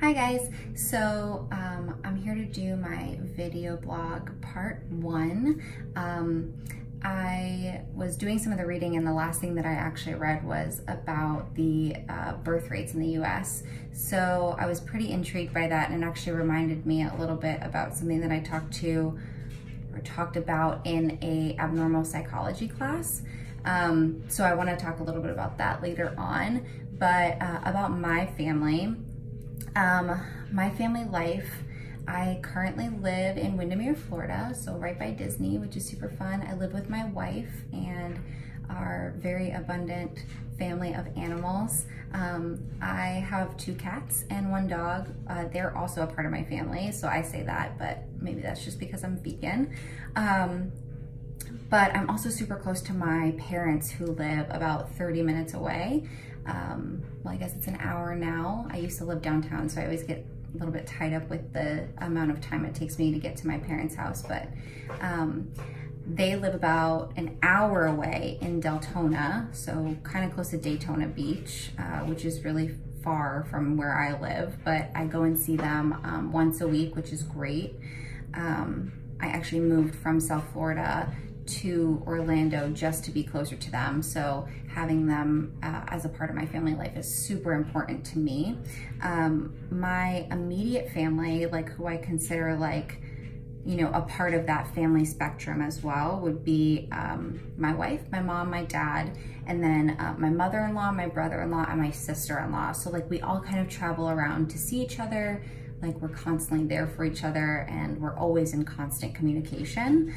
Hi guys, so I'm here to do my video blog part 1. I was doing some of the reading and the last thing that I actually read was about the birth rates in the US. So I was pretty intrigued by that, and it actually reminded me a little bit about something that I talked about in a abnormal psychology class. So I want to talk a little bit about that later on, but about my family. My family life, I currently live in Windermere, Florida, so right by Disney, which is super fun. I live with my wife and our very abundant family of animals. I have 2 cats and 1 dog. They're also a part of my family, so I say that, but maybe that's just because I'm vegan. But I'm also super close to my parents who live about 30 minutes away. Well, I guess it's an hour now. I used to live downtown, so I always get a little bit tied up with the amount of time it takes me to get to my parents' house, but they live about an hour away in Deltona, so kind of close to Daytona Beach, which is really far from where I live, but I go and see them once a week, which is great. I actually moved from South Florida to Orlando just to be closer to them, so having them as a part of my family life is super important to me. My immediate family, like who I consider like, you know, a part of that family spectrum as well, would be my wife, my mom, my dad, and then my mother-in-law, my brother-in-law, and my sister-in-law. So like we all kind of travel around to see each other. Like we're constantly there for each other and we're always in constant communication.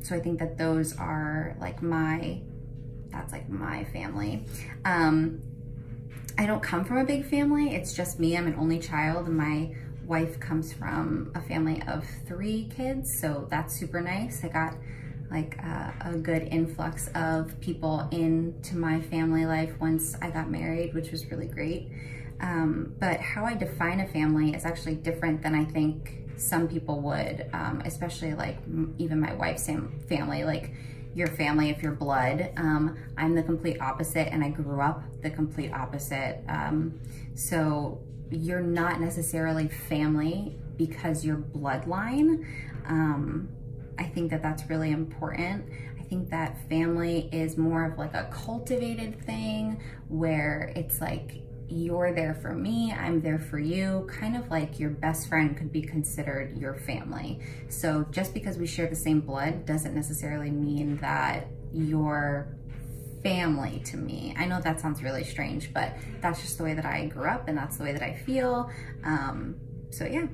So I think that those are like that's like my family. I don't come from a big family. It's just me. I'm an only child, and my wife comes from a family of 3 kids. So that's super nice. I got like a good influx of people into my family life once I got married, which was really great. But how I define a family is actually different than I think some people would, especially like even my wife's family, like your family if you're blood. I'm the complete opposite, and I grew up the complete opposite. So you're not necessarily family because you're bloodline. I think that that's really important. I think that family is more of like a cultivated thing where it's like, you're there for me, I'm there for you, kind of like your best friend could be considered your family. So just because we share the same blood doesn't necessarily mean that you're family to me. I know that sounds really strange, but that's just the way that I grew up and that's the way that I feel. So yeah,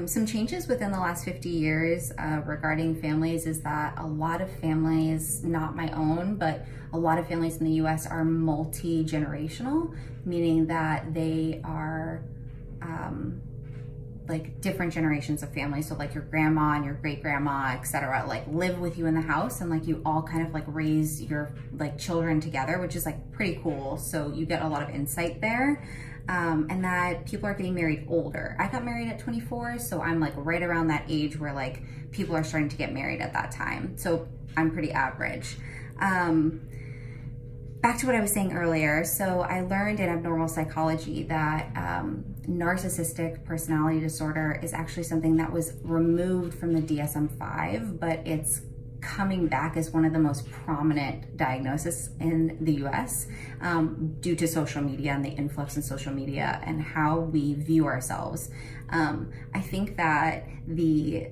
some changes within the last 50 years regarding families is that a lot of families, not my own, but a lot of families in the US are multi-generational, meaning that they are like different generations of families. So like your grandma and your great grandma, etc., like live with you in the house, and like you all kind of like raise your like children together, which is like pretty cool. So you get a lot of insight there. And that people are getting married older. I got married at 24, so I'm like right around that age where like people are starting to get married at that time. So I'm pretty average. Back to what I was saying earlier. So I learned in abnormal psychology that narcissistic personality disorder is actually something that was removed from the DSM-5, but it's coming back as one of the most prominent diagnoses in the US due to social media and the influx in social media and how we view ourselves. I think that the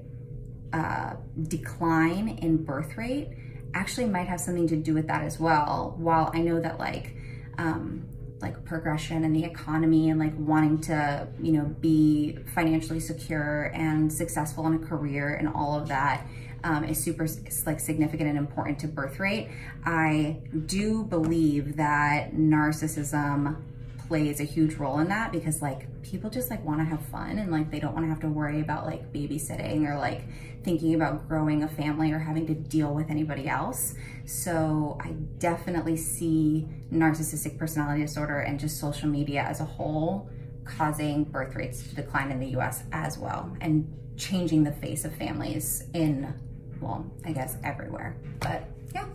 decline in birth rate actually might have something to do with that as well. While I know that like progression in the economy and like wanting to, you know, be financially secure and successful in a career and all of that is super like significant and important to birth rate. I do believe that narcissism plays a huge role in that, because like people just like want to have fun and like they don't want to have to worry about like babysitting or like thinking about growing a family or having to deal with anybody else. So I definitely see narcissistic personality disorder and just social media as a whole causing birth rates to decline in the US as well, and changing the face of families in, well, I guess everywhere. But yeah.